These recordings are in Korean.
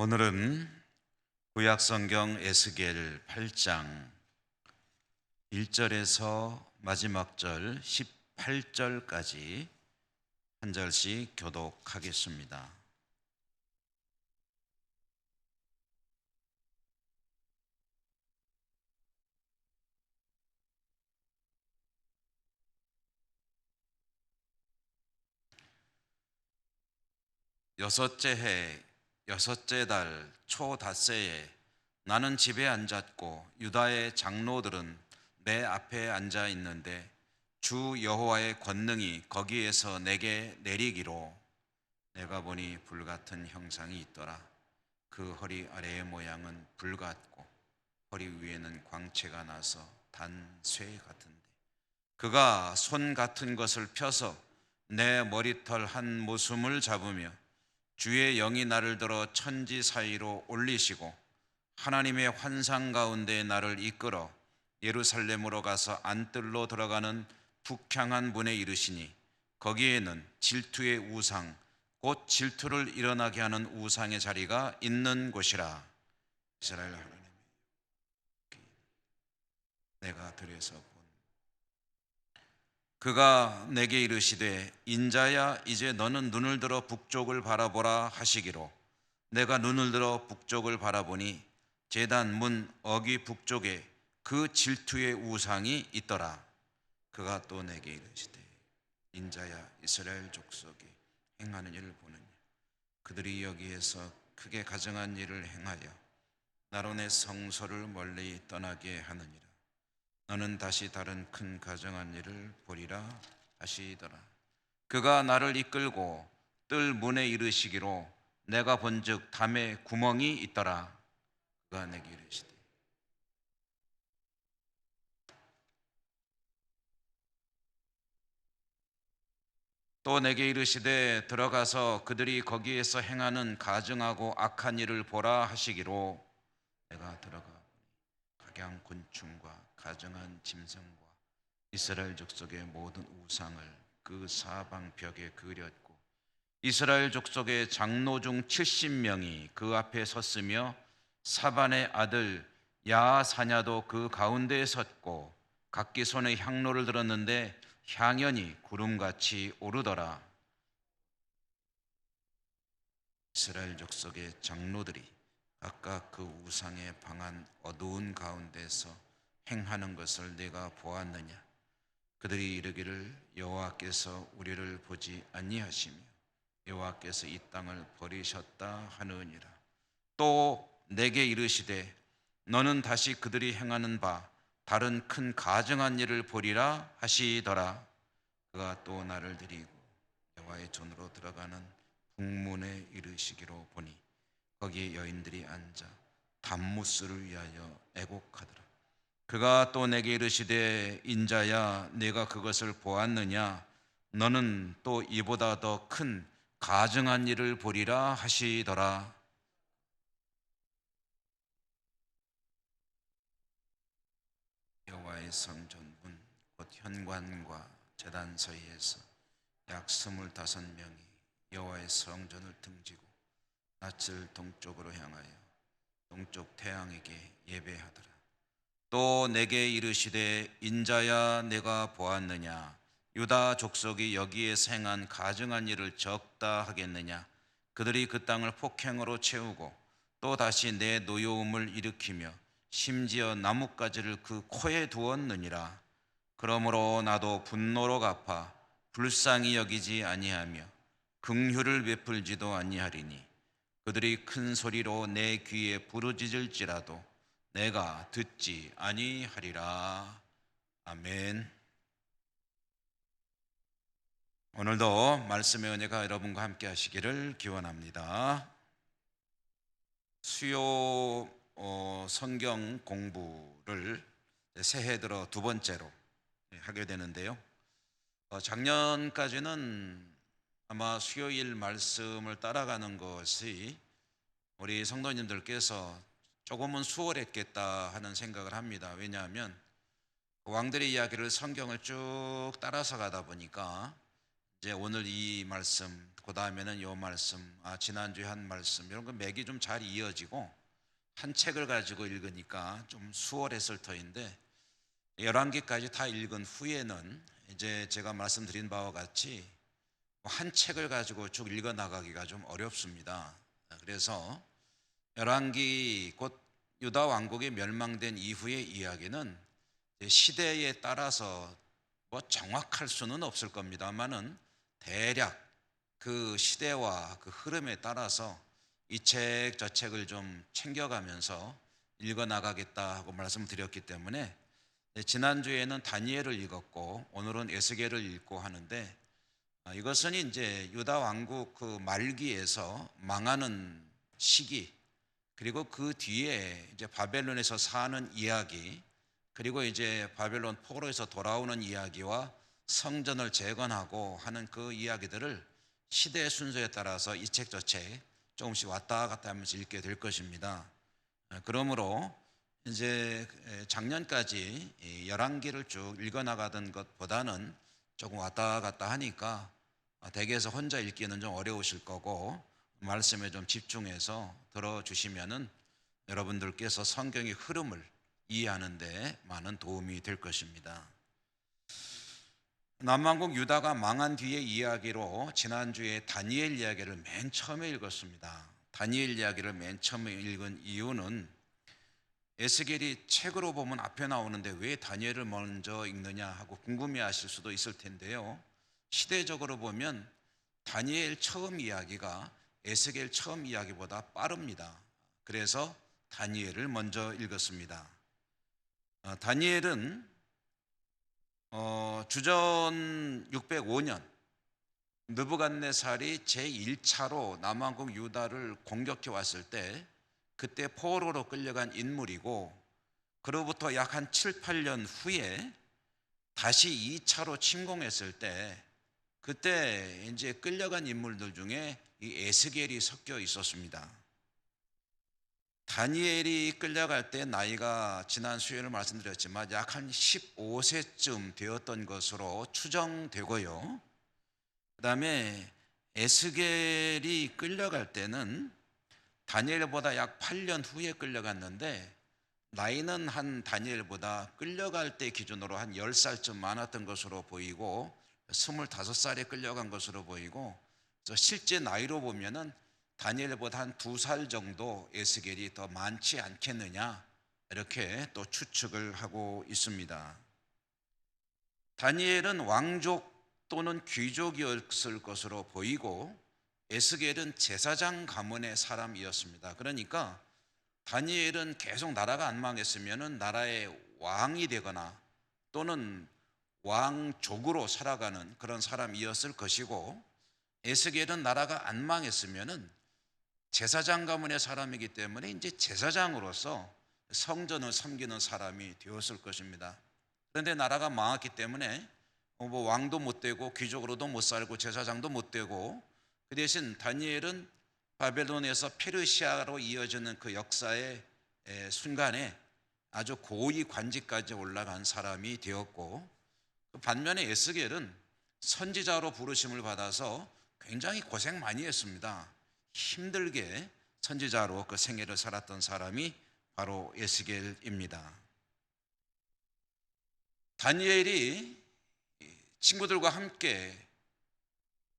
오늘은 구약성경 에스겔 8장 1절에서 마지막 절 18절까지 한 절씩 교독하겠습니다. 여섯째 해 여섯째 달 초닷새에 나는 집에 앉았고 유다의 장로들은 내 앞에 앉아 있는데 주 여호와의 권능이 거기에서 내게 내리기로 내가 보니 불같은 형상이 있더라. 그 허리 아래의 모양은 불 같고 허리 위에는 광채가 나서 단쇠 같은데 그가 손 같은 것을 펴서 내 머리털 한 모숨을 잡으며 주의 영이 나를 들어 천지 사이로 올리시고 하나님의 환상 가운데 나를 이끌어 예루살렘으로 가서 안뜰로 들어가는 북향한 문에 이르시니 거기에는 질투의 우상 곧 질투를 일어나게 하는 우상의 자리가 있는 곳이라. 이스라엘 하나님, 내가 들에서 본 그가 내게 이르시되 인자야 이제 너는 눈을 들어 북쪽을 바라보라 하시기로 내가 눈을 들어 북쪽을 바라보니 제단 문 어귀 북쪽에 그 질투의 우상이 있더라. 그가 또 내게 이르시되 인자야 이스라엘 족속이 행하는 일을 보느냐. 그들이 여기에서 크게 가증한 일을 행하여 나로 내 성소를 멀리 떠나게 하느니라. 너는 다시 다른 큰 가증한 일을 보리라 하시더라. 그가 나를 이끌고 뜰 문에 이르시기로 내가 본즉 담에 구멍이 있더라. 그가 내게 이르시되 또 내게 이르시되 들어가서 그들이 거기에서 행하는 가증하고 악한 일을 보라 하시기로 내가 들어가 각양 곤충과 가증한 짐승과 이스라엘 족속의 모든 우상을 그 사방 벽에 그렸고 이스라엘 족속의 장로 중 70명이 그 앞에 섰으며 사반의 아들 야사냐도 그 가운데에 섰고 각기 손에 향로를 들었는데 향연이 구름같이 오르더라. 이스라엘 족속의 장로들이 각각 그 우상의 방한 어두운 가운데서 행하는 것을 내가 보았느냐. 그들이 이르기를 여호와께서 우리를 보지 아니하시며 여호와께서 이 땅을 버리셨다 하느니라. 또 내게 이르시되 너는 다시 그들이 행하는 바 다른 큰 가증한 일을 보리라 하시더라. 그가 또 나를 데리고 여호와의 존으로 들어가는 북문에 이르시기로 보니 거기에 여인들이 앉아 담무스를 위하여 애곡하더라. 그가 또 내게 이르시되 인자야 내가 그것을 보았느냐. 너는 또 이보다 더 큰 가증한 일을 보리라 하시더라. 여호와의 성전문 곧 현관과 제단 사이에서 약 25명이 여호와의 성전을 등지고 낯을 동쪽으로 향하여 동쪽 태양에게 예배하더라. 또 내게 이르시되 인자야 내가 보았느냐. 유다 족속이 여기에서 행한 가증한 일을 적다 하겠느냐. 그들이 그 땅을 폭행으로 채우고 또 다시 내 노여움을 일으키며 심지어 나뭇가지를 그 코에 두었느니라. 그러므로 나도 분노로 갚아 불쌍히 여기지 아니하며 긍휼을 베풀지도 아니하리니 그들이 큰 소리로 내 귀에 부르짖을지라도 내가 듣지 아니하리라. 아멘. 오늘도 말씀의 은혜가 여러분과 함께 하시기를 기원합니다. 수요 성경 공부를 새해 들어 두 번째로 하게 되는데요. 작년까지는 아마 수요일 말씀을 따라가는 것이 우리 성도님들께서 조금은 수월했겠다 하는 생각을 합니다. 왜냐하면 왕들의 이야기를 성경을 쭉 따라서 가다 보니까 이제 오늘 이 말씀, 그 다음에는 요 말씀, 지난주에 한 말씀, 이런 거 맥이 좀 잘 이어지고 한 책을 가지고 읽으니까 좀 수월했을 터인데 11개까지 다 읽은 후에는 이제 제가 말씀드린 바와 같이 한 책을 가지고 쭉 읽어 나가기가 좀 어렵습니다. 그래서 열왕기 곧 유다 왕국이 멸망된 이후의 이야기는 시대에 따라서 뭐 정확할 수는 없을 겁니다만은 대략 그 시대와 그 흐름에 따라서 이 책 저 책을 좀 챙겨가면서 읽어 나가겠다 하고 말씀드렸기 때문에 지난주에는 다니엘을 읽었고 오늘은 에스겔을 읽고 하는데 이것은 이제 유다 왕국 그 말기에서 망하는 시기, 그리고 그 뒤에 이제 바벨론에서 사는 이야기, 그리고 이제 바벨론 포로에서 돌아오는 이야기와 성전을 재건하고 하는 그 이야기들을 시대 순서에 따라서 이 책 저 책 조금씩 왔다 갔다 하면서 읽게 될 것입니다. 그러므로 이제 작년까지 11기를 쭉 읽어 나가던 것보다는 조금 왔다 갔다 하니까 댁에서 혼자 읽기는 좀 어려우실 거고 말씀에 좀 집중해서 들어주시면은 여러분들께서 성경의 흐름을 이해하는 데 많은 도움이 될 것입니다. 남왕국 유다가 망한 뒤의 이야기로 지난주에 다니엘 이야기를 맨 처음에 읽었습니다. 다니엘 이야기를 맨 처음에 읽은 이유는 에스겔이 책으로 보면 앞에 나오는데 왜 다니엘을 먼저 읽느냐 하고 궁금해하실 수도 있을 텐데요. 시대적으로 보면 다니엘 처음 이야기가 에스겔 처음 이야기보다 빠릅니다. 그래서 다니엘을 먼저 읽었습니다. 다니엘은 주전 605년 느부갓네살이 제1차로 남왕국 유다를 공격해 왔을 때 그때 포로로 끌려간 인물이고, 그로부터 약 한 7, 8년 후에 다시 2차로 침공했을 때 그때 이제 끌려간 인물들 중에 이 에스겔이 섞여 있었습니다. 다니엘이 끌려갈 때 나이가 지난 수요일에 말씀드렸지만 약 한 15세쯤 되었던 것으로 추정되고요. 그 다음에 에스겔이 끌려갈 때는 다니엘보다 약 8년 후에 끌려갔는데 나이는 한 다니엘보다 끌려갈 때 기준으로 한 10살쯤 많았던 것으로 보이고 25살에 끌려간 것으로 보이고, 실제 나이로 보면은 다니엘보다 한 2살 정도 에스겔이 더 많지 않겠느냐 이렇게 또 추측을 하고 있습니다. 다니엘은 왕족 또는 귀족이었을 것으로 보이고 에스겔은 제사장 가문의 사람이었습니다. 그러니까 다니엘은 계속 나라가 안 망했으면 나라의 왕이 되거나 또는 왕족으로 살아가는 그런 사람이었을 것이고, 에스겔은 나라가 안 망했으면 제사장 가문의 사람이기 때문에 이제 제사장으로서 성전을 섬기는 사람이 되었을 것입니다. 그런데 나라가 망했기 때문에 뭐 왕도 못 되고 귀족으로도 못 살고 제사장도 못 되고, 그 대신 다니엘은 바벨론에서 페르시아로 이어지는 그 역사의 순간에 아주 고위 관직까지 올라간 사람이 되었고, 반면에 에스겔은 선지자로 부르심을 받아서 굉장히 고생 많이 했습니다. 힘들게 선지자로 그 생애를 살았던 사람이 바로 에스겔입니다. 다니엘이 친구들과 함께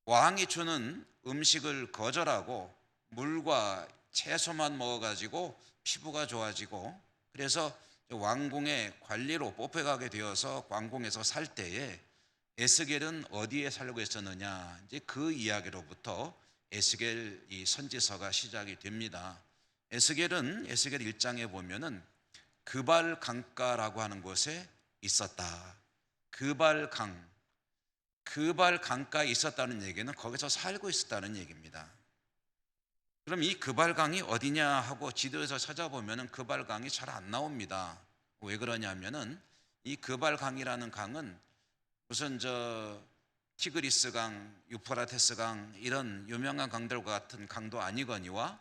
왕이 주는 음식을 거절하고 물과 채소만 먹어가지고 피부가 좋아지고, 그래서 왕궁의 관리로 뽑혀가게 되어서 왕궁에서 살 때에 에스겔은 어디에 살고 있었느냐, 이제 그 이야기로부터 에스겔 이 선지서가 시작이 됩니다. 에스겔은 에스겔 1장에 보면은 그발 강가라고 하는 곳에 있었다. 그발 강가에 있었다는 얘기는 거기서 살고 있었다는 얘기입니다. 그럼 이 그발강이 어디냐 하고 지도에서 찾아보면 그발강이 잘 안 나옵니다. 왜 그러냐면은 이 그발강이라는 강은 무슨 티그리스 강, 유프라테스 강 이런 유명한 강들과 같은 강도 아니거니와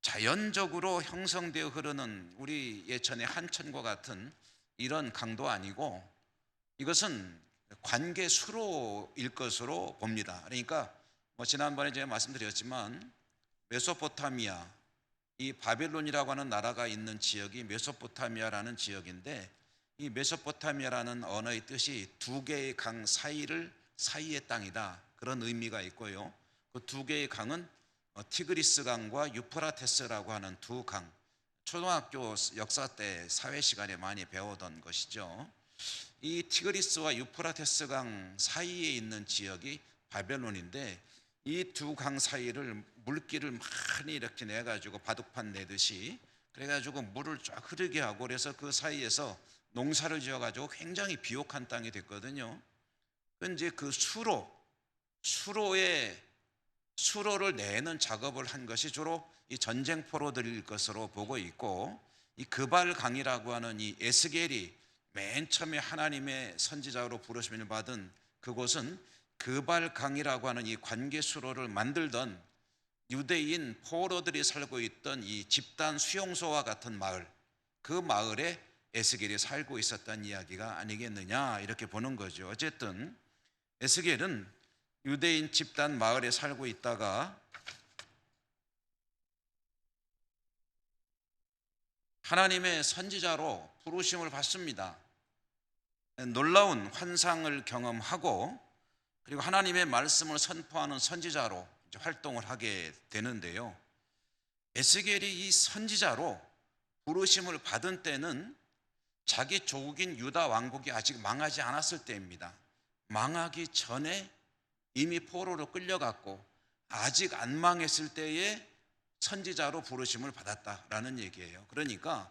자연적으로 형성되어 흐르는 우리 예천의 한천과 같은 이런 강도 아니고, 이것은 관계 수로일 것으로 봅니다. 그러니까 지난번에 제가 말씀드렸지만 메소포타미아, 이 바벨론이라고 하는 나라가 있는 지역이 메소포타미아라는 지역인데, 이 메소포타미아라는 언어의 뜻이 두 개의 강 사이의 땅이다, 그런 의미가 있고요. 그 두 개의 강은 티그리스 강과 유프라테스라고 하는 두 강, 초등학교 역사 때 사회 시간에 많이 배우던 것이죠. 이 티그리스와 유프라테스 강 사이에 있는 지역이 바벨론인데, 이 두 강 사이를 물길을 많이 이렇게 내가지고 바둑판 내듯이 그래가지고 물을 쫙 흐르게 하고, 그래서 그 사이에서 농사를 지어가지고 굉장히 비옥한 땅이 됐거든요. 이제 그 수로를 내는 작업을 한 것이 주로 이 전쟁 포로들일 것으로 보고 있고, 이 그발강이라고 하는 이 에스겔이 맨 처음에 하나님의 선지자로 부르심을 받은 그곳은 그발강이라고 하는 이 관계 수로를 만들던 유대인 포로들이 살고 있던 이 집단 수용소와 같은 마을, 그 마을에 에스겔이 살고 있었던 이야기가 아니겠느냐, 이렇게 보는 거죠. 어쨌든 에스겔은 유대인 집단 마을에 살고 있다가 하나님의 선지자로 부르심을 받습니다. 놀라운 환상을 경험하고, 그리고 하나님의 말씀을 선포하는 선지자로 활동을 하게 되는데요. 에스겔이 이 선지자로 부르심을 받은 때는 자기 조국인 유다 왕국이 아직 망하지 않았을 때입니다. 망하기 전에 이미 포로로 끌려갔고 아직 안 망했을 때에 선지자로 부르심을 받았다라는 얘기예요. 그러니까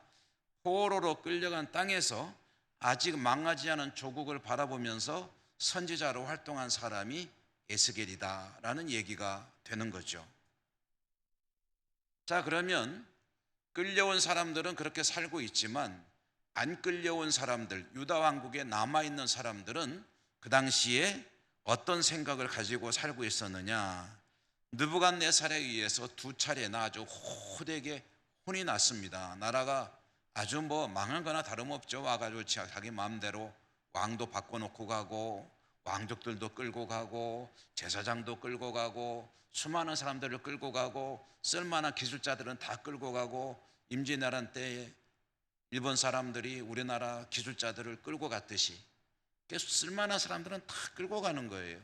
포로로 끌려간 땅에서 아직 망하지 않은 조국을 바라보면서 선지자로 활동한 사람이 에스겔이다라는 얘기가 되는 거죠. 자, 그러면 끌려온 사람들은 그렇게 살고 있지만 안 끌려온 사람들, 유다 왕국에 남아있는 사람들은 그 당시에 어떤 생각을 가지고 살고 있었느냐. 느부갓네살에 의해서 두 차례나 아주 호되게 혼이 났습니다. 나라가 아주 망한 거나 다름없죠. 와가지고 자기 마음대로 왕도 바꿔놓고 가고, 왕족들도 끌고 가고, 제사장도 끌고 가고, 수많은 사람들을 끌고 가고, 쓸만한 기술자들은 다 끌고 가고, 임진왜란 때 일본 사람들이 우리나라 기술자들을 끌고 갔듯이 계속 쓸만한 사람들은 다 끌고 가는 거예요.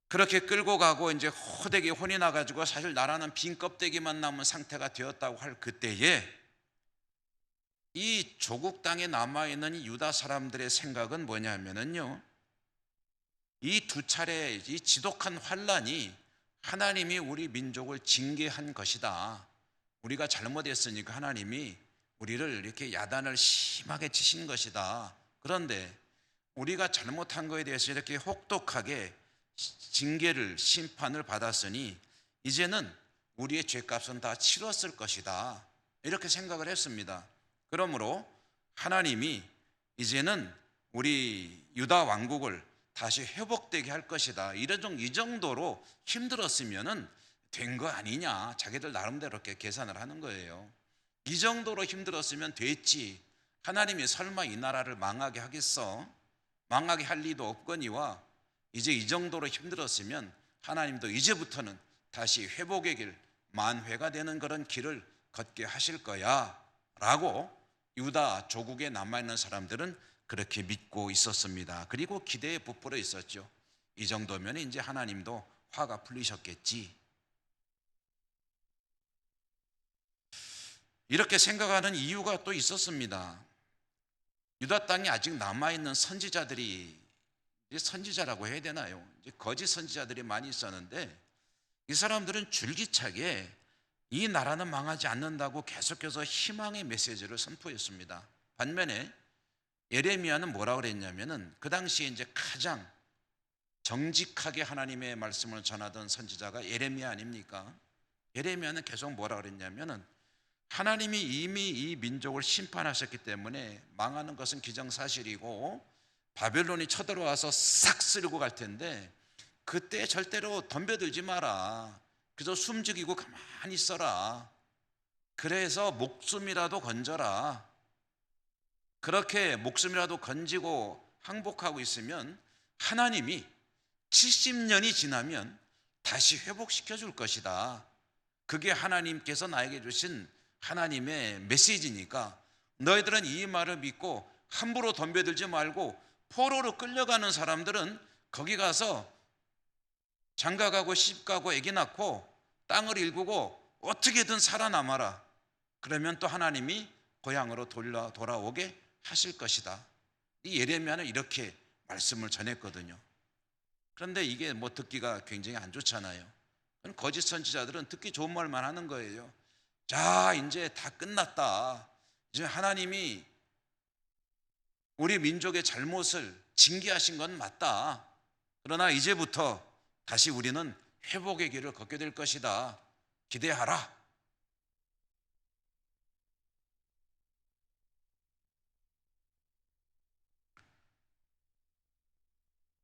그렇게 끌고 가고 이제 호되게 혼이 나가지고 사실 나라는 빈 껍데기만 남은 상태가 되었다고 할 그때에 이 조국 땅에 남아있는 이 유다 사람들의 생각은 뭐냐면요, 이 두 차례 이 지독한 환란이 하나님이 우리 민족을 징계한 것이다. 우리가 잘못했으니까 하나님이 우리를 이렇게 야단을 심하게 치신 것이다. 그런데 우리가 잘못한 것에 대해서 이렇게 혹독하게 징계를, 심판을 받았으니 이제는 우리의 죄값은 다 치렀을 것이다, 이렇게 생각을 했습니다. 그러므로 하나님이 이제는 우리 유다 왕국을 다시 회복되게 할 것이다, 이 정도로 힘들었으면 된 거 아니냐, 자기들 나름대로 이렇게 계산을 하는 거예요. 이 정도로 힘들었으면 됐지, 하나님이 설마 이 나라를 망하게 하겠어? 망하게 할 리도 없거니와 이제 이 정도로 힘들었으면 하나님도 이제부터는 다시 회복의 길, 만회가 되는 그런 길을 걷게 하실 거야 라고 유다 조국에 남아있는 사람들은 그렇게 믿고 있었습니다. 그리고 기대에 부풀어 있었죠. 이 정도면 이제 하나님도 화가 풀리셨겠지, 이렇게 생각하는 이유가 또 있었습니다. 유다 땅에 아직 남아있는 선지자들이, 선지자라고 해야 되나요? 거짓 선지자들이 많이 있었는데, 이 사람들은 줄기차게 이 나라는 망하지 않는다고 계속해서 희망의 메시지를 선포했습니다. 반면에 예레미야는 뭐라고 그랬냐면은, 그 당시에 이제 가장 정직하게 하나님의 말씀을 전하던 선지자가 예레미야 아닙니까? 예레미야는 계속 뭐라고 그랬냐면은, 하나님이 이미 이 민족을 심판하셨기 때문에 망하는 것은 기정사실이고 바벨론이 쳐들어와서 싹 쓸고 갈 텐데 그때 절대로 덤벼들지 마라. 그저 숨죽이고 가만히 있어라. 그래서 목숨이라도 건져라. 그렇게 목숨이라도 건지고 항복하고 있으면 하나님이 70년이 지나면 다시 회복시켜 줄 것이다. 그게 하나님께서 나에게 주신 하나님의 메시지니까 너희들은 이 말을 믿고 함부로 덤벼들지 말고 포로로 끌려가는 사람들은 거기 가서 장가가고 시집가고 아기 낳고 땅을 일구고 어떻게든 살아남아라. 그러면 또 하나님이 고향으로 돌아오게 하실 것이다. 이 예레미야는 이렇게 말씀을 전했거든요. 그런데 이게 뭐 듣기가 굉장히 안 좋잖아요. 거짓 선지자들은 듣기 좋은 말만 하는 거예요. 자, 이제 다 끝났다. 이제 하나님이 우리 민족의 잘못을 징계하신 건 맞다. 그러나 이제부터 다시 우리는 회복의 길을 걷게 될 것이다. 기대하라.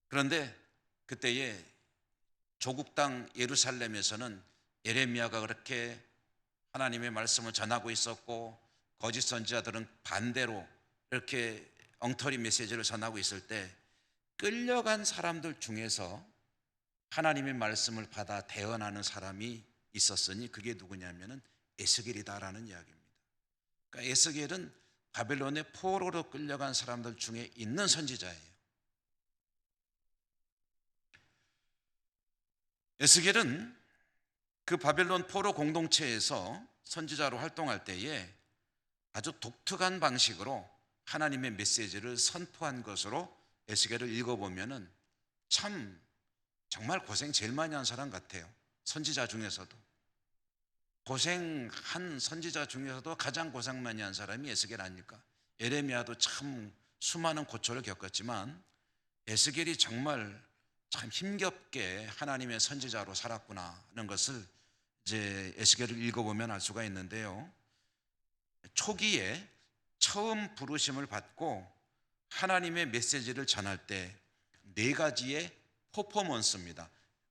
그런데 그때에 조국 땅 예루살렘에서는 예레미야가 그렇게 하나님의 말씀을 전하고 있었고 거짓 선지자들은 반대로 이렇게 엉터리 메시지를 전하고 있을 때 끌려간 사람들 중에서 하나님의 말씀을 받아 대언하는 사람이 있었으니 그게 누구냐면은 에스겔이다라는 이야기입니다. 그러니까 에스겔은 바벨론의 포로로 끌려간 사람들 중에 있는 선지자예요. 에스겔은 그 바벨론 포로 공동체에서 선지자로 활동할 때에 아주 독특한 방식으로 하나님의 메시지를 선포한 것으로 에스겔을 읽어보면은 참 정말 고생 제일 많이 한 사람 같아요. 선지자 중에서도 고생한 선지자 중에서도 가장 고생 많이 한 사람이 에스겔 아닐까. 예레미야도 참 수많은 고초를 겪었지만 에스겔이 정말 참 힘겹게 하나님의 선지자로 살았구나 하는 것을 이제 에스겔을 읽어보면 알 수가 있는데요. 초기에 처음 부르심을 받고 하나님의 메시지를 전할 때 네 가지의 퍼포먼스입니다.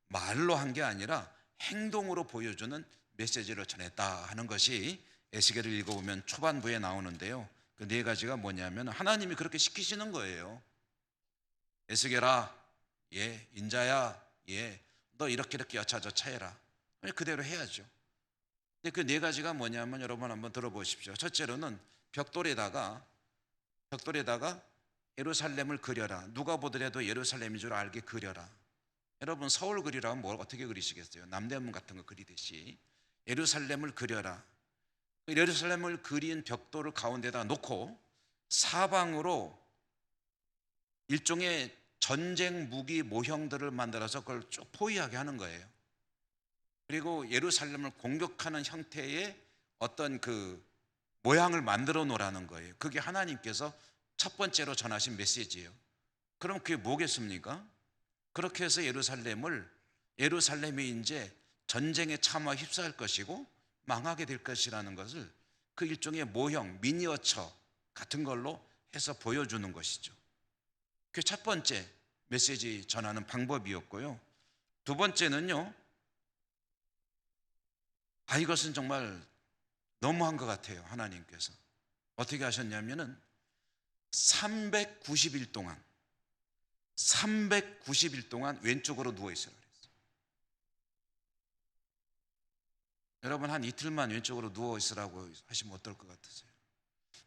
말로 한 게 아니라 행동으로 보여주는 메시지를 전했다 하는 것이 에스겔을 읽어보면 초반부에 나오는데요. 그 네 가지가 뭐냐면 하나님이 그렇게 시키시는 거예요. 에스겔아, 예, 인자야, 예, 너 이렇게 여차저차 해라. 그대로 해야죠. 근데 그 네 가지가 뭐냐면 여러분 한번 들어보십시오. 첫째로는 벽돌에다가 예루살렘을 그려라. 누가 보더라도 예루살렘인 줄 알게 그려라. 여러분 서울 그리라면 뭘 어떻게 그리시겠어요? 남대문 같은 거 그리듯이 예루살렘을 그려라. 예루살렘을 그린 벽돌을 가운데다 놓고 사방으로 일종의 전쟁 무기 모형들을 만들어서 그걸 쭉 포위하게 하는 거예요. 그리고 예루살렘을 공격하는 형태의 어떤 그 모양을 만들어 놓으라는 거예요. 그게 하나님께서 첫 번째로 전하신 메시지예요. 그럼 그게 뭐겠습니까? 그렇게 해서 예루살렘이 이제 전쟁에 차마 휩싸일 것이고 망하게 될 것이라는 것을 그 일종의 모형, 미니어처 같은 걸로 해서 보여주는 것이죠. 그게 첫 번째 메시지 전하는 방법이었고요. 두 번째는요, 이것은 정말 너무한 것 같아요. 하나님께서 어떻게 하셨냐면은 390일 동안 왼쪽으로 누워 있으라 그랬어요. 여러분 한 이틀만 왼쪽으로 누워 있으라고 하시면 어떨 것 같으세요?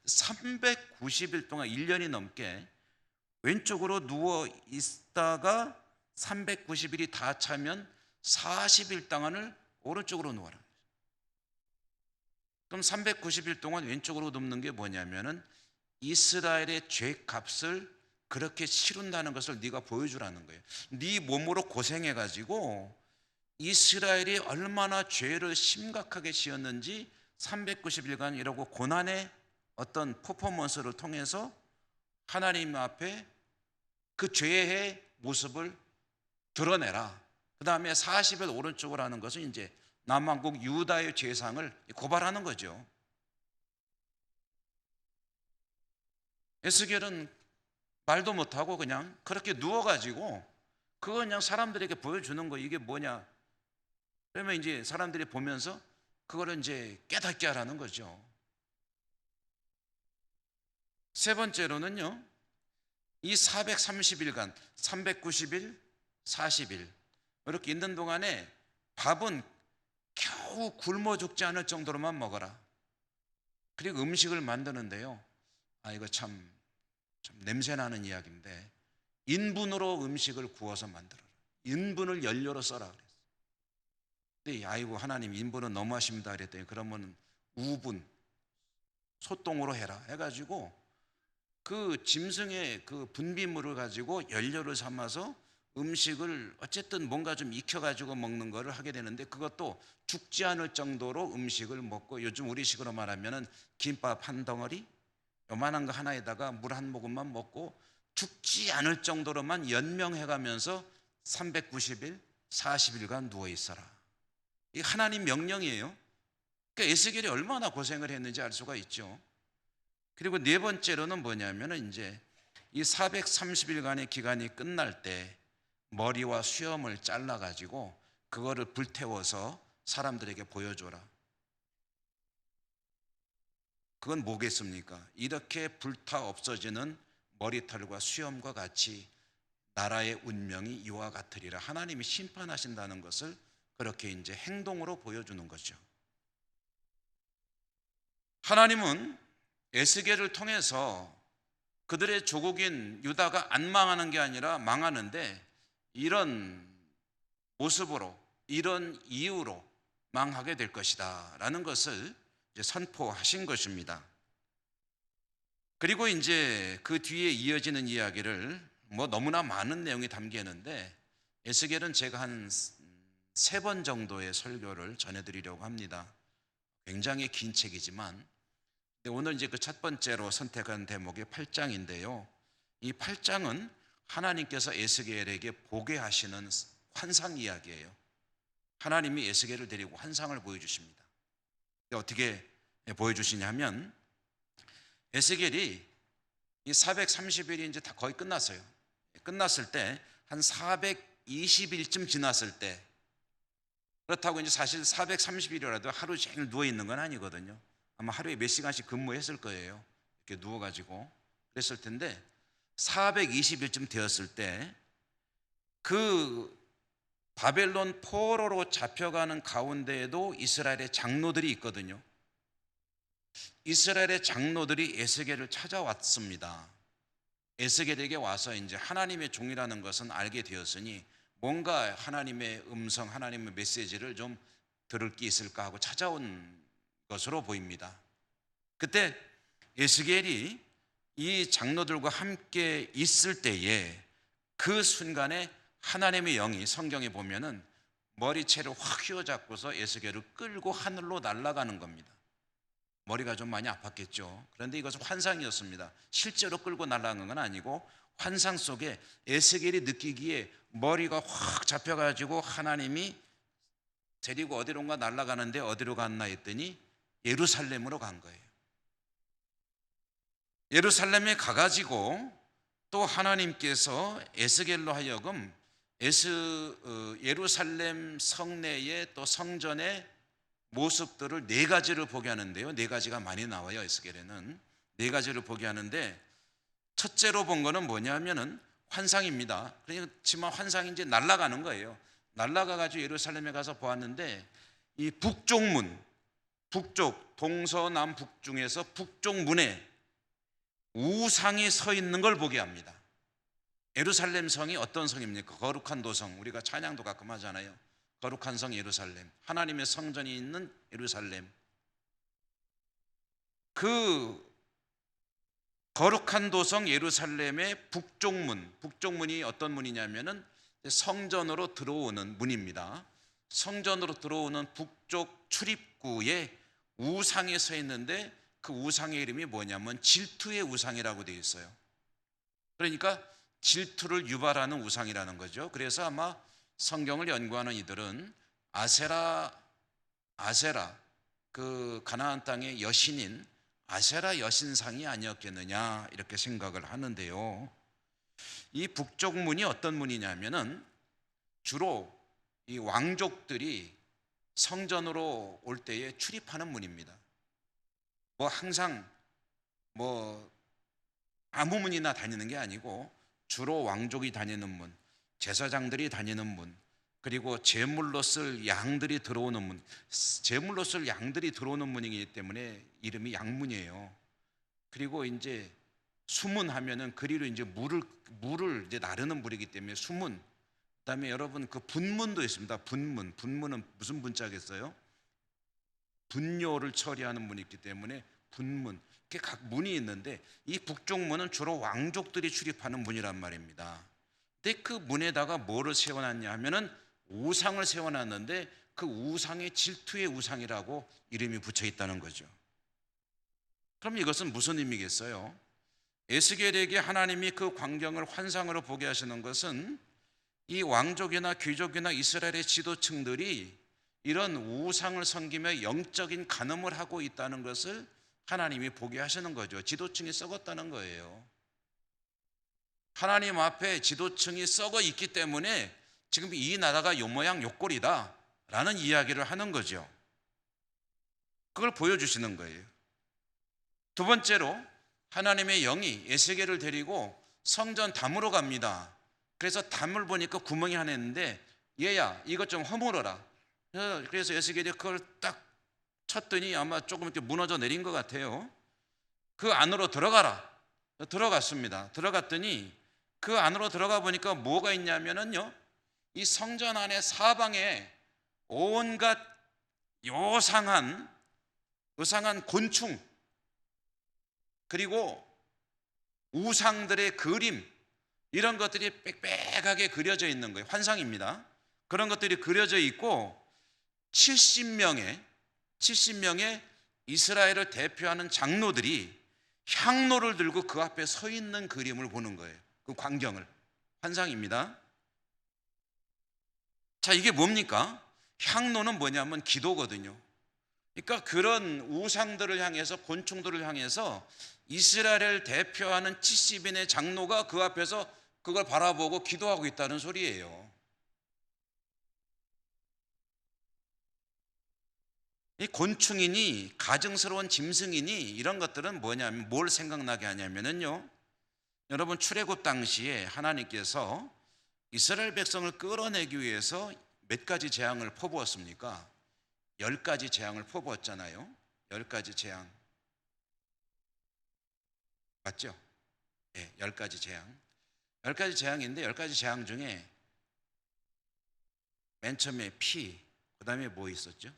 390일 동안 1년이 넘게 왼쪽으로 누워 있다가 390일이 다 차면 40일 동안을 오른쪽으로 누워라. 그럼 390일 동안 왼쪽으로 눕는 게 뭐냐면은 이스라엘의 죄값을 그렇게 치른다는 것을 네가 보여주라는 거예요. 네 몸으로 고생해가지고 이스라엘이 얼마나 죄를 심각하게 지었는지 390일간 이러고 고난의 어떤 퍼포먼스를 통해서 하나님 앞에 그 죄의 모습을 드러내라. 그 다음에 40일 오른쪽으로 하는 것은 이제 남왕국 유다의 죄상을 고발하는 거죠. 에스겔은 말도 못하고 그냥 그렇게 누워가지고 그거 그냥 사람들에게 보여주는 거. 이게 뭐냐? 그러면 이제 사람들이 보면서 그거를 이제 깨닫게 하라는 거죠. 세 번째로는요, 이 430일간 390일, 40일 이렇게 있는 동안에 밥은 겨우 굶어 죽지 않을 정도로만 먹어라. 그리고 음식을 만드는데요, 이거 참 냄새나는 이야기인데, 인분으로 음식을 구워서 만들어라. 인분을 연료로 써라 그랬어요. 근데 아이고 하나님, 인분은 너무하십니다 그랬더니, 그러면 우분, 소똥으로 해라 해가지고 그 짐승의 그 분비물을 가지고 연료를 삼아서 음식을 어쨌든 뭔가 좀 익혀가지고 먹는 거를 하게 되는데, 그것도 죽지 않을 정도로 음식을 먹고, 요즘 우리식으로 말하면은 김밥 한 덩어리 요만한 거 하나에다가 물 한 모금만 먹고 죽지 않을 정도로만 연명해가면서 390일, 40일간 누워 있어라. 이 하나님 명령이에요. 그러니까 에스겔이 얼마나 고생을 했는지 알 수가 있죠. 그리고 네 번째로는 뭐냐면은, 이제 이 430일간의 기간이 끝날 때 머리와 수염을 잘라 가지고 그거를 불태워서 사람들에게 보여줘라. 그건 뭐겠습니까? 이렇게 불타 없어지는 머리털과 수염과 같이 나라의 운명이 이와 같으리라. 하나님이 심판하신다는 것을 그렇게 이제 행동으로 보여주는 거죠. 하나님은 에스겔을 통해서 그들의 조국인 유다가 안 망하는 게 아니라 망하는데, 이런 모습으로, 이런 이유로 망하게 될 것이다 라는 것을 이제 선포하신 것입니다. 그리고 이제 그 뒤에 이어지는 이야기를 너무나 많은 내용이 담겨 있는데, 에스겔은 제가 한 3번 정도의 설교를 전해드리려고 합니다. 굉장히 긴 책이지만, 오늘 이제 그 첫 번째로 선택한 대목이 8장인데요. 이 8장은 하나님께서 에스겔에게 보게 하시는 환상 이야기예요. 하나님이 에스겔을 데리고 환상을 보여주십니다. 어떻게 보여주시냐면, 에스겔이 이 430일이 이제 다 거의 끝났어요. 끝났을 때 한 420일쯤 지났을 때, 그렇다고 이제 사실 430일이라도 하루 종일 누워 있는 건 아니거든요. 아마 하루에 몇 시간씩 근무했을 거예요. 이렇게 누워가지고 그랬을 텐데, 420일쯤 되었을 때 그 바벨론 포로로 잡혀가는 가운데에도 이스라엘의 장로들이 있거든요. 이스라엘의 장로들이 에스겔을 찾아왔습니다. 에스겔에게 와서 이제 하나님의 종이라는 것은 알게 되었으니 뭔가 하나님의 음성, 하나님의 메시지를 좀 들을 게 있을까 하고 찾아온 것으로 보입니다. 그때 에스겔이 이 장로들과 함께 있을 때에 그 순간에 하나님의 영이, 성경에 보면은 머리채를 확 휘어잡고서 에스겔을 끌고 하늘로 날아가는 겁니다. 머리가 좀 많이 아팠겠죠. 그런데 이것은 환상이었습니다. 실제로 끌고 날아가는 건 아니고, 환상 속에 에스겔이 느끼기에 머리가 확 잡혀가지고 하나님이 데리고 어디론가 날아가는데, 어디로 갔나 했더니 예루살렘으로 간 거예요. 예루살렘에 가가지고 또 하나님께서 에스겔로 하여금 예루살렘 성내의 또 성전의 모습들을 4가지를 보게 하는데요. 4가지가 많이 나와요. 에스겔에는 4가지를 보게 하는데, 첫째로 본 거는 뭐냐면은 환상입니다. 그렇지만 환상이 이제 날아가는 거예요. 날아가가지고 예루살렘에 가서 보았는데, 이 북쪽 문, 북쪽, 동서남북 중에서 북쪽 문에 우상이 서 있는 걸 보게 합니다. 예루살렘 성이 어떤 성입니까? 거룩한 도성, 우리가 찬양도 가끔 하잖아요. 거룩한 성 예루살렘, 하나님의 성전이 있는 예루살렘. 그 거룩한 도성 예루살렘의 북쪽문, 북쪽문이 어떤 문이냐면은 성전으로 들어오는 문입니다. 성전으로 들어오는 북쪽 출입구에 우상이 서 있는데, 그 우상의 이름이 뭐냐면 질투의 우상이라고 되어 있어요. 그러니까 질투를 유발하는 우상이라는 거죠. 그래서 아마 성경을 연구하는 이들은 아세라, 그 가나안 땅의 여신인 아세라 여신상이 아니었겠느냐 이렇게 생각을 하는데요. 이 북쪽 문이 어떤 문이냐면은 주로 이 왕족들이 성전으로 올 때에 출입하는 문입니다. 항상 아무 문이나 다니는 게 아니고 주로 왕족이 다니는 문, 제사장들이 다니는 문, 그리고 제물로 쓸 양들이 들어오는 문, 제물로 쓸 양들이 들어오는 문이기 때문에 이름이 양문이에요. 그리고 이제 수문하면은 그리로 이제 물을 이제 나르는 물이기 때문에 수문. 그다음에 여러분 그 분문도 있습니다. 분문은 무슨 분자겠어요? 분뇨를 처리하는 문이 있기 때문에 분문. 이렇게 각 문이 있는데 이 북쪽 문은 주로 왕족들이 출입하는 문이란 말입니다. 근데 그 문에다가 뭐를 세워놨냐 하면은 우상을 세워놨는데 그 우상이 질투의 우상이라고 이름이 붙여 있다는 거죠. 그럼 이것은 무슨 의미겠어요? 에스겔에게 하나님이 그 광경을 환상으로 보게 하시는 것은 이 왕족이나 귀족이나 이스라엘의 지도층들이 이런 우상을 섬기며 영적인 간음을 하고 있다는 것을 하나님이 보게 하시는 거죠. 지도층이 썩었다는 거예요. 하나님 앞에 지도층이 썩어 있기 때문에 지금 이 나라가 요 모양 요 꼴이다 라는 이야기를 하는 거죠. 그걸 보여주시는 거예요. 두 번째로 하나님의 영이 에스겔을 데리고 성전 담으로 갑니다. 그래서 담을 보니까 구멍이 하나 있는데 얘야 이것 좀 허물어라. 그래서 에스겔이 그걸 딱 쳤더니 아마 조금 이렇게 무너져 내린 것 같아요. 그 안으로 들어가라. 들어갔습니다. 들어갔더니 그 안으로 들어가 보니까 뭐가 있냐면은요, 이 성전 안에 사방에 온갖 요상한 곤충, 그리고 우상들의 그림, 이런 것들이 빽빽하게 그려져 있는 거예요. 환상입니다. 그런 것들이 그려져 있고 70명의 이스라엘을 대표하는 장로들이 향로를 들고 그 앞에 서 있는 그림을 보는 거예요. 그 광경을. 환상입니다. 자, 이게 뭡니까? 향로는 뭐냐면 기도거든요. 그러니까 그런 우상들을 향해서, 곤충들을 향해서 이스라엘을 대표하는 70인의 장로가 그 앞에서 그걸 바라보고 기도하고 있다는 소리예요. 이 곤충이니 가증스러운 짐승이니 이런 것들은 뭐냐면 뭘 생각나게 하냐면요, 여러분 출애굽 당시에 하나님께서 이스라엘 백성을 끌어내기 위해서 몇 가지 재앙을 퍼부었습니까? 10가지 재앙을 퍼부었잖아요. 10가지 재앙 맞죠? 네, 10가지 재앙. 10가지 재앙인데 10가지 재앙 중에 맨 처음에 피, 그 다음에 뭐 있었죠?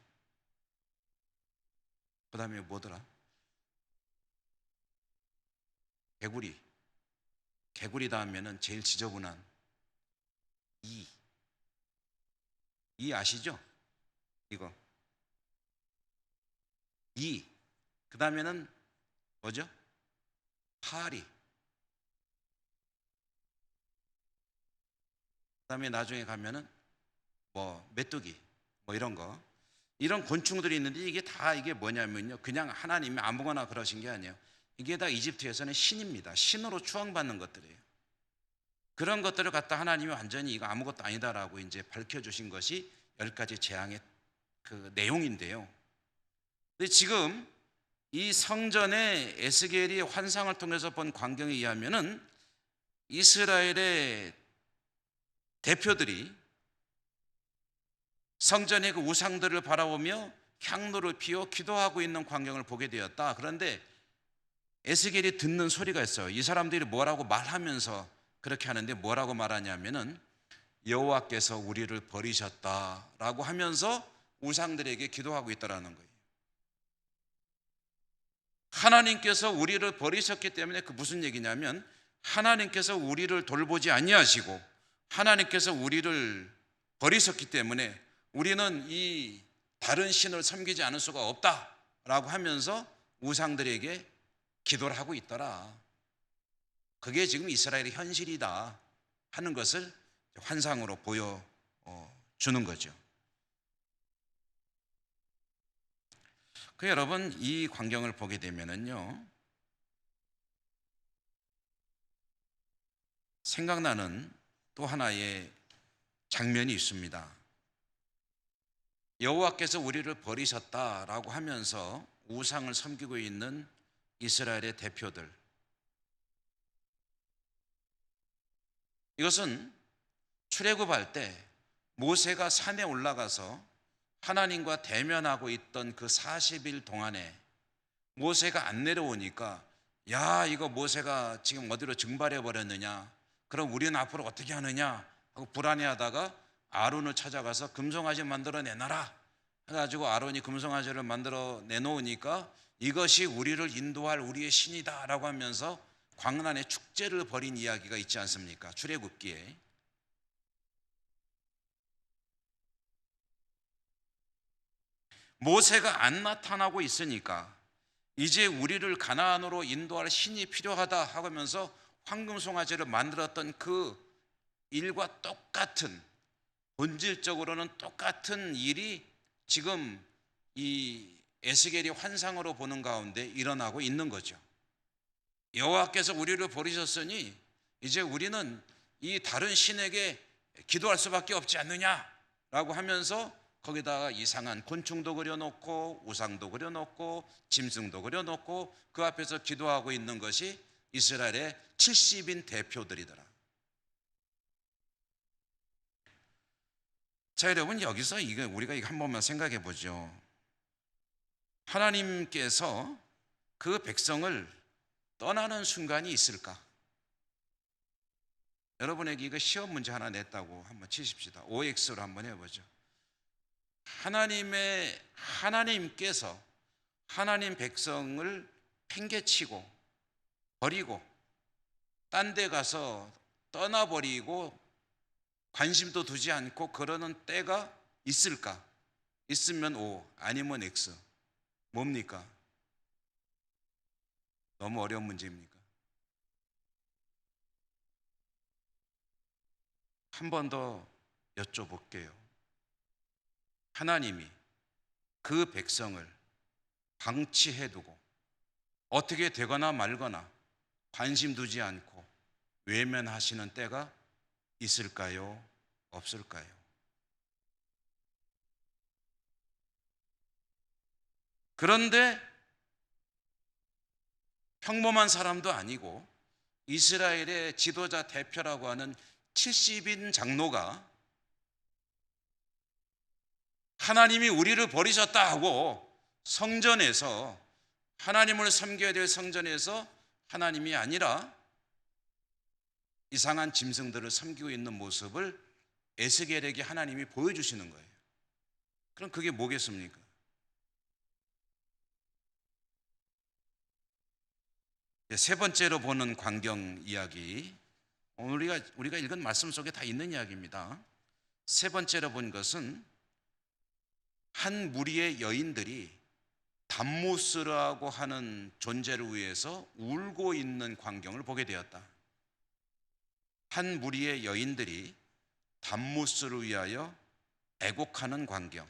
그 다음에 뭐더라? 개구리 다음에는 제일 지저분한 이 아시죠? 이거 그 다음에는 뭐죠? 파리. 그 다음에 나중에 가면은 뭐 메뚜기 뭐 이런 곤충들이 있는데 이게 뭐냐면요, 그냥 하나님이 아무거나 그러신 게 아니에요. 이게 다 이집트에서는 신입니다. 신으로 추앙받는 것들이에요. 그런 것들을 갖다 하나님이 완전히 이거 아무것도 아니다라고 이제 밝혀주신 것이 10가지 재앙의 그 내용인데요. 근데 지금 이 성전의 에스겔이 환상을 통해서 본 광경에 의하면은 이스라엘의 대표들이 성전의 그 우상들을 바라보며 향로를 피워 기도하고 있는 광경을 보게 되었다. 그런데 에스겔이 듣는 소리가 있어요. 이 사람들이 뭐라고 말하면서 그렇게 하는데 뭐라고 말하냐면은 여호와께서 우리를 버리셨다라고 하면서 우상들에게 기도하고 있다라는 거예요. 하나님께서 우리를 버리셨기 때문에 그 무슨 얘기냐면 하나님께서 우리를 돌보지 아니하시고 하나님께서 우리를 버리셨기 때문에 우리는 이 다른 신을 섬기지 않을 수가 없다라고 하면서 우상들에게 기도를 하고 있더라. 그게 지금 이스라엘의 현실이다 하는 것을 환상으로 보여주는 거죠. 그 여러분, 이 광경을 보게 되면은요, 생각나는 또 하나의 장면이 있습니다. 여호와께서 우리를 버리셨다라고 하면서 우상을 섬기고 있는 이스라엘의 대표들, 이것은 출애굽할 때 모세가 산에 올라가서 하나님과 대면하고 있던 그 40일 동안에 모세가 안 내려오니까, 야, 이거 모세가 지금 어디로 증발해 버렸느냐, 그럼 우리는 앞으로 어떻게 하느냐 하고 불안해하다가 아론을 찾아가서 금송아지 만들어 내놔라 해가지고 아론이 금송아지를 만들어 내놓으니까 이것이 우리를 인도할 우리의 신이다 라고 하면서 광란의 축제를 벌인 이야기가 있지 않습니까? 출애굽기에. 모세가 안 나타나고 있으니까 이제 우리를 가나안으로 인도할 신이 필요하다 하면서 황금송아지를 만들었던 그 일과 똑같은, 본질적으로는 똑같은 일이 지금 이 에스겔이 환상으로 보는 가운데 일어나고 있는 거죠. 여호와께서 우리를 버리셨으니 이제 우리는 이 다른 신에게 기도할 수밖에 없지 않느냐라고 하면서 거기다가 이상한 곤충도 그려놓고 우상도 그려놓고 짐승도 그려놓고 그 앞에서 기도하고 있는 것이 이스라엘의 70인 대표들이더라. 자, 여러분, 여기서 우리가 이거 한 번만 생각해 보죠. 하나님께서 그 백성을 떠나는 순간이 있을까? 여러분에게 이거 시험 문제 하나 냈다고 한번 치십시다. OX로 한번 해보죠. 하나님께서 하나님 백성을 팽개치고 버리고 딴 데 가서 떠나버리고 관심도 두지 않고 그러는 때가 있을까? 있으면 O, 아니면 X. 뭡니까? 너무 어려운 문제입니까? 한 번 더 여쭤볼게요. 하나님이 그 백성을 방치해두고 어떻게 되거나 말거나 관심 두지 않고 외면하시는 때가 있을까요? 없을까요? 그런데 평범한 사람도 아니고 이스라엘의 지도자 대표라고 하는 70인 장로가 하나님이 우리를 버리셨다 하고 성전에서, 하나님을 섬겨야 될 성전에서 하나님이 아니라 이상한 짐승들을 섬기고 있는 모습을 에스겔에게 하나님이 보여주시는 거예요. 그럼 그게 뭐겠습니까? 세 번째로 보는 광경 이야기, 우리가 읽은 말씀 속에 다 있는 이야기입니다. 세 번째로 본 것은 한 무리의 여인들이 담무스라고 하는 존재를 위해서 울고 있는 광경을 보게 되었다. 한 무리의 여인들이 담무스를 위하여 애곡하는 광경.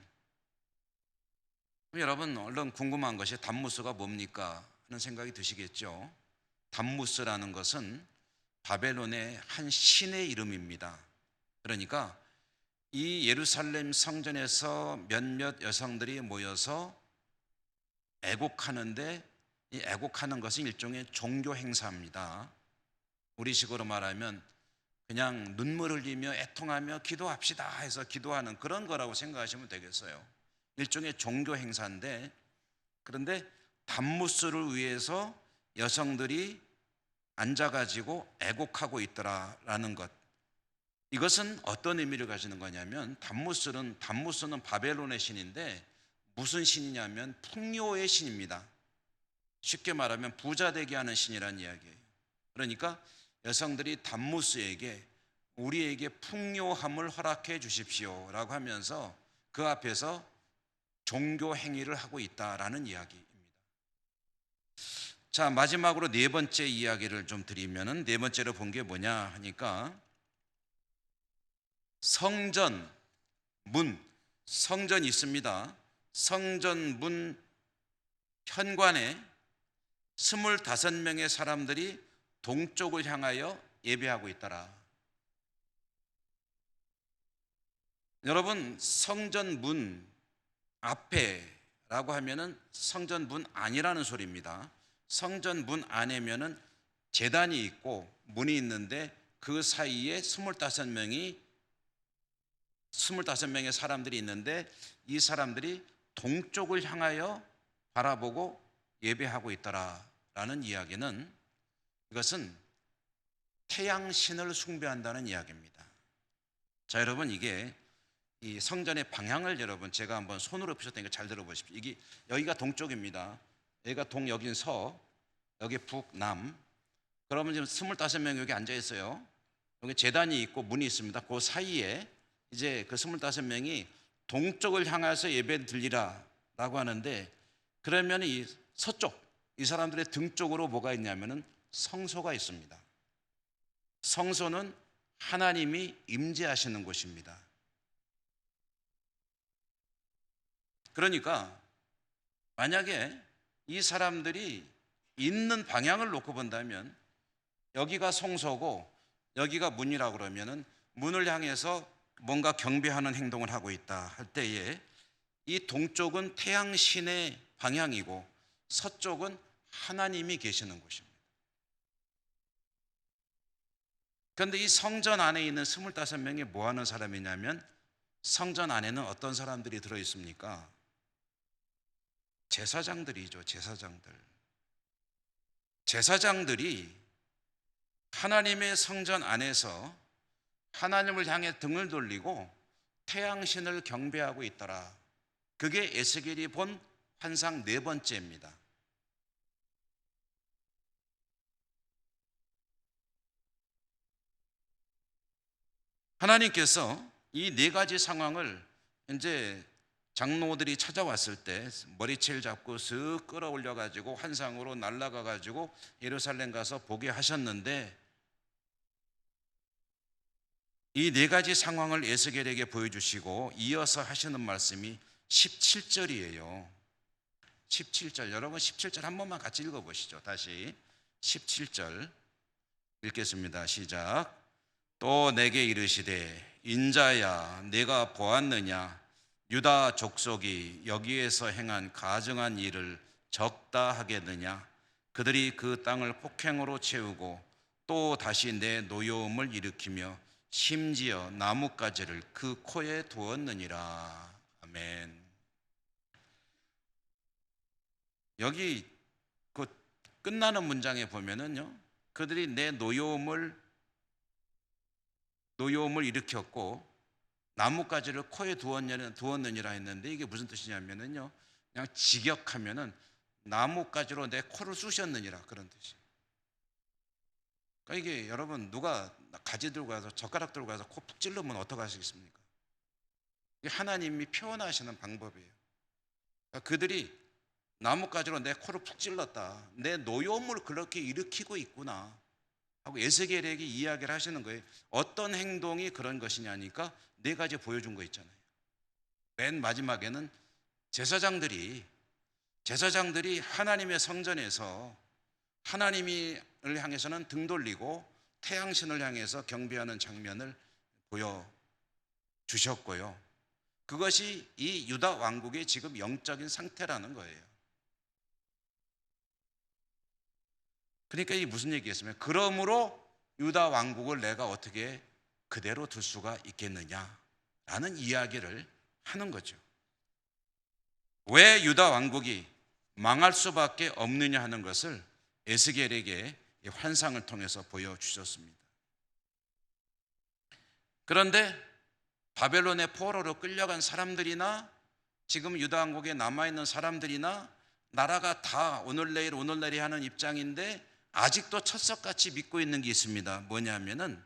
여러분, 얼른 궁금한 것이 담무스가 뭡니까 하는 생각이 드시겠죠. 담무스라는 것은 바벨론의 한 신의 이름입니다. 그러니까 이 예루살렘 성전에서 몇몇 여성들이 모여서 애곡하는데, 이 애곡하는 것은 일종의 종교 행사입니다. 우리식으로 말하면 그냥 눈물 흘리며 애통하며 기도합시다 해서 기도하는 그런 거라고 생각하시면 되겠어요. 일종의 종교 행사인데, 그런데 담무스를 위해서 여성들이 앉아가지고 애곡하고 있더라라는 것, 이것은 어떤 의미를 가지는 거냐면 담무스는 바벨론의 신인데 무슨 신이냐면 풍요의 신입니다. 쉽게 말하면 부자 되게 하는 신이라는 이야기예요. 그러니까 여성들이 담무스에게 우리에게 풍요함을 허락해 주십시오 라고 하면서 그 앞에서 종교 행위를 하고 있다라는 이야기입니다. 자, 마지막으로 네 번째 이야기를 좀 드리면은, 네 번째로 본 게 뭐냐 하니까 성전 문, 성전이 있습니다. 성전 문 현관에 25명의 사람들이 동쪽을 향하여 예배하고 있더라. 여러분, 성전 문 앞에라고 하면은 성전 문 안이라는 소리입니다. 성전 문 안에면은 제단이 있고 문이 있는데 그 사이에 25명의 사람들이 있는데 이 사람들이 동쪽을 향하여 바라보고 예배하고 있더라라는 이야기는, 이것은 태양신을 숭배한다는 이야기입니다. 자, 여러분, 이게 이 성전의 방향을 여러분 제가 한번 손으로 펴셨다니까 잘 들어보십시오. 이게 여기가 동쪽입니다. 여기가 동, 여긴 서, 여기 북, 남. 그러면 지금 25명 여기 앉아 있어요. 여기 제단이 있고 문이 있습니다. 그 사이에 이제 그 25명이 동쪽을 향해서 예배 드리라라고 하는데, 그러면 이 서쪽, 이 사람들의 등 쪽으로 뭐가 있냐면은 성소가 있습니다. 성소는 하나님이 임재하시는 곳입니다. 그러니까 만약에 이 사람들이 있는 방향을 놓고 본다면 여기가 성소고 여기가 문이라고 그러면은 문을 향해서 뭔가 경배하는 행동을 하고 있다 할 때에 이 동쪽은 태양신의 방향이고 서쪽은 하나님이 계시는 곳입니다. 그런데 이 성전 안에 있는 25명이 뭐 하는 사람이냐면, 성전 안에는 어떤 사람들이 들어 있습니까? 제사장들이죠. 제사장들이 하나님의 성전 안에서 하나님을 향해 등을 돌리고 태양신을 경배하고 있더라. 그게 에스겔이 본 환상 네 번째입니다. 하나님께서 이 네 가지 상황을 이제 장로들이 찾아왔을 때 머리채를 잡고 쓱 끌어올려 가지고 환상으로 날아가 가지고 예루살렘 가서 보게 하셨는데, 이 네 가지 상황을 에스겔에게 보여주시고 이어서 하시는 말씀이 17절이에요. 17절, 여러분 17절 한 번만 같이 읽어보시죠. 다시 17절 읽겠습니다. 시작. 또 내게 이르시되 인자야, 내가 보았느냐? 유다 족속이 여기에서 행한 가증한 일을 적다 하겠느냐? 그들이 그 땅을 폭행으로 채우고 또 다시 내 노여움을 일으키며 심지어 나뭇가지를 그 코에 두었느니라. 아멘. 여기 그 끝나는 문장에 보면은요, 그들이 내 노여움을 일으켰고 나뭇가지를 코에 두었느니라 했는데, 이게 무슨 뜻이냐면은요, 그냥 직역하면은 나뭇가지로 내 코를 쑤셨느니라, 그런 뜻이에요. 그러니까 이게 여러분, 누가 가지 들고 가서 젓가락 들고 가서 코 푹 찔르면 어떡하시겠습니까? 이게 하나님이 표현하시는 방법이에요. 그러니까 그들이 나뭇가지로 내 코를 푹 찔렀다, 내 노여움을 그렇게 일으키고 있구나 하고 에스겔에게 이야기를 하시는 거예요. 어떤 행동이 그런 것이냐니까 네 가지 보여준 거 있잖아요. 맨 마지막에는 제사장들이 하나님의 성전에서 하나님을 향해서는 등 돌리고 태양신을 향해서 경배하는 장면을 보여주셨고요. 그것이 이 유다 왕국의 지금 영적인 상태라는 거예요. 그러니까 이 무슨 얘기겠습니까? 그러므로 유다 왕국을 내가 어떻게 그대로 둘 수가 있겠느냐라는 이야기를 하는 거죠. 왜 유다 왕국이 망할 수밖에 없느냐 하는 것을 에스겔에게 환상을 통해서 보여주셨습니다. 그런데 바벨론의 포로로 끌려간 사람들이나 지금 유다 왕국에 남아있는 사람들이나 나라가 다 오늘내일 하는 입장인데 아직도 철석같이 믿고 있는 게 있습니다. 뭐냐면은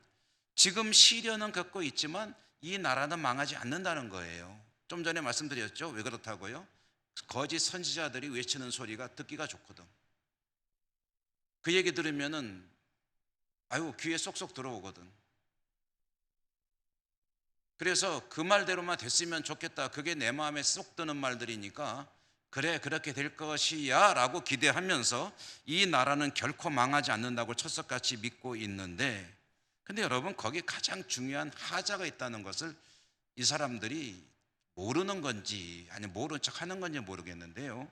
지금 시련은 겪고 있지만 이 나라는 망하지 않는다는 거예요. 좀 전에 말씀드렸죠. 왜 그렇다고요? 거짓 선지자들이 외치는 소리가 듣기가 좋거든. 그 얘기 들으면은 아유, 귀에 쏙쏙 들어오거든. 그래서 그 말대로만 됐으면 좋겠다, 그게 내 마음에 쏙 드는 말들이니까 그래, 그렇게 될 것이야 라고 기대하면서 이 나라는 결코 망하지 않는다고 철석같이 믿고 있는데, 근데 여러분, 거기 가장 중요한 하자가 있다는 것을 이 사람들이 모르는 건지 아니면 모르는 척 하는 건지 모르겠는데요,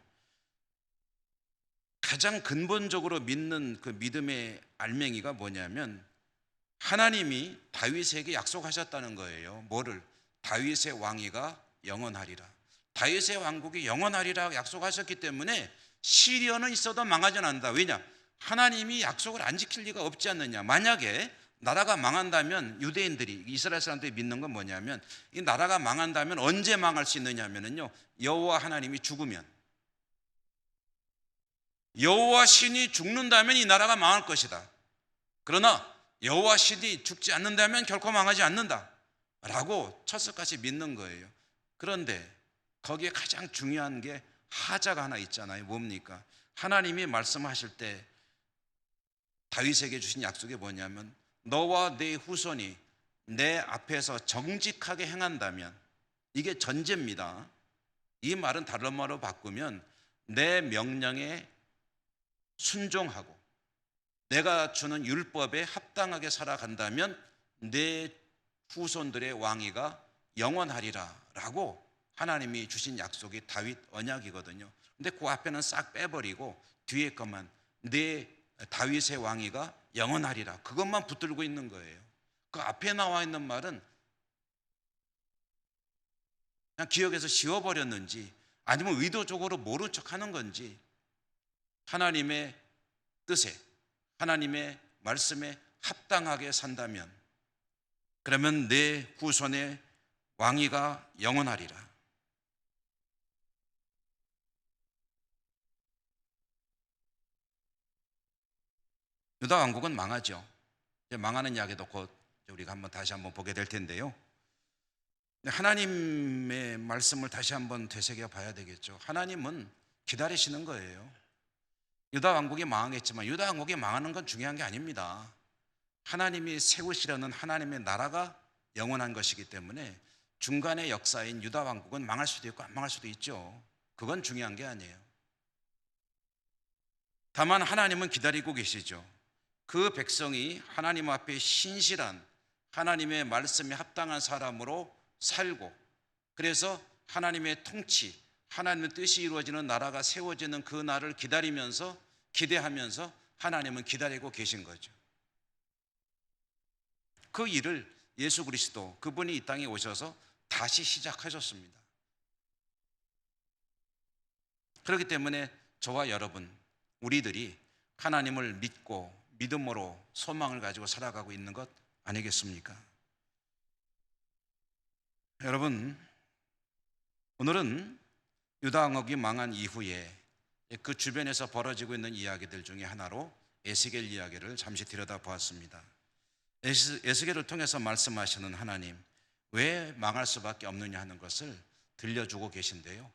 가장 근본적으로 믿는 그 믿음의 알맹이가 뭐냐면 하나님이 다윗에게 약속하셨다는 거예요. 뭐를? 다윗의 왕위가 영원하리라. 다윗의 왕국이 영원하리라 약속하셨기 때문에 시련은 있어도 망하지 않는다. 왜냐? 하나님이 약속을 안 지킬 리가 없지 않느냐. 만약에 나라가 망한다면 유대인들이, 이스라엘 사람들이 믿는 건 뭐냐면, 이 나라가 망한다면 언제 망할 수 있느냐면요, 여호와 하나님이 죽으면, 여호와 신이 죽는다면 이 나라가 망할 것이다. 그러나 여호와 신이 죽지 않는다면 결코 망하지 않는다 라고 철석같이 믿는 거예요. 그런데 거기에 가장 중요한 게 하자가 하나 있잖아요. 뭡니까? 하나님이 말씀하실 때 다윗에게 주신 약속이 뭐냐면, 너와 네 후손이 내 앞에서 정직하게 행한다면, 이게 전제입니다. 이 말은 다른 말로 바꾸면 내 명령에 순종하고 내가 주는 율법에 합당하게 살아간다면 내 후손들의 왕위가 영원하리라 라고 하나님이 주신 약속이 다윗 언약이거든요. 근데 그 앞에는 싹 빼버리고 뒤에 것만, 내 다윗의 왕위가 영원하리라, 그것만 붙들고 있는 거예요. 그 앞에 나와 있는 말은 그냥 기억에서 지워버렸는지 아니면 의도적으로 모른 척하는 건지, 하나님의 뜻에, 하나님의 말씀에 합당하게 산다면 그러면 내 후손의 왕위가 영원하리라. 유다 왕국은 망하죠. 이제 망하는 이야기도 곧 우리가 다시 한번 보게 될 텐데요. 하나님의 말씀을 다시 한번 되새겨 봐야 되겠죠. 하나님은 기다리시는 거예요. 유다 왕국이 망하겠지만 유다 왕국이 망하는 건 중요한 게 아닙니다. 하나님이 세우시려는 하나님의 나라가 영원한 것이기 때문에 중간의 역사인 유다 왕국은 망할 수도 있고 안 망할 수도 있죠. 그건 중요한 게 아니에요. 다만 하나님은 기다리고 계시죠. 그 백성이 하나님 앞에 신실한, 하나님의 말씀에 합당한 사람으로 살고, 그래서 하나님의 통치, 하나님의 뜻이 이루어지는 나라가 세워지는 그 날을 기다리면서, 기대하면서 하나님은 기다리고 계신 거죠. 그 일을 예수 그리스도, 그분이 이 땅에 오셔서 다시 시작하셨습니다. 그렇기 때문에 저와 여러분, 우리들이 하나님을 믿고 믿음으로 소망을 가지고 살아가고 있는 것 아니겠습니까? 여러분, 오늘은 유다 왕국이 망한 이후에 그 주변에서 벌어지고 있는 이야기들 중에 하나로 에스겔 이야기를 잠시 들여다보았습니다. 에스겔을 통해서 말씀하시는 하나님, 왜 망할 수밖에 없느냐 하는 것을 들려주고 계신데요,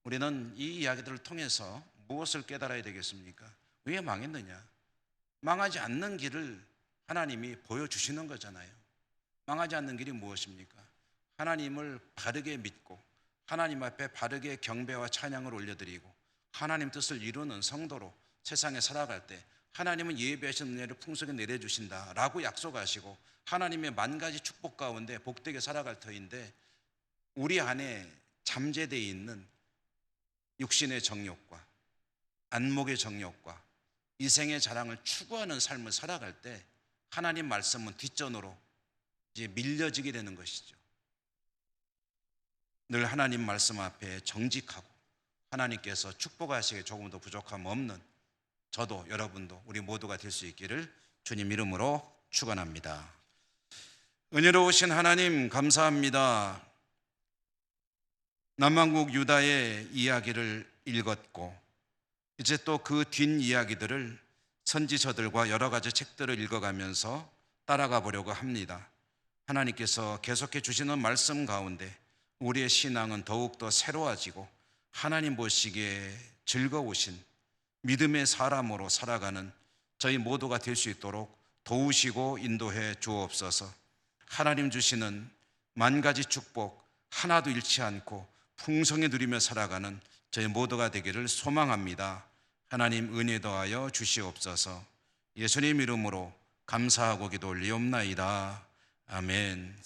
우리는 이 이야기들을 통해서 무엇을 깨달아야 되겠습니까? 왜 망했느냐? 망하지 않는 길을 하나님이 보여주시는 거잖아요. 망하지 않는 길이 무엇입니까? 하나님을 바르게 믿고 하나님 앞에 바르게 경배와 찬양을 올려드리고 하나님 뜻을 이루는 성도로 세상에 살아갈 때 하나님은 예비하신 은혜를 풍성히 내려주신다라고 약속하시고 하나님의 만 가지 축복 가운데 복되게 살아갈 터인데, 우리 안에 잠재되어 있는 육신의 정욕과 안목의 정욕과 이생의 자랑을 추구하는 삶을 살아갈 때 하나님 말씀은 뒷전으로 이제 밀려지게 되는 것이죠. 늘 하나님 말씀 앞에 정직하고 하나님께서 축복하시기에 조금도 부족함 없는 저도 여러분도 우리 모두가 될 수 있기를 주님 이름으로 축원합니다. 은혜로우신 하나님 감사합니다. 남왕국 유다의 이야기를 읽었고 이제 또 그 뒷이야기들을 선지서들과 여러 가지 책들을 읽어가면서 따라가 보려고 합니다. 하나님께서 계속해 주시는 말씀 가운데 우리의 신앙은 더욱더 새로워지고 하나님 보시기에 즐거우신 믿음의 사람으로 살아가는 저희 모두가 될 수 있도록 도우시고 인도해 주옵소서. 하나님 주시는 만 가지 축복 하나도 잃지 않고 풍성히 누리며 살아가는 저희 모두가 되기를 소망합니다. 하나님 은혜 더하여 주시옵소서. 예수님 이름으로 감사하고 기도 올리옵나이다. 아멘.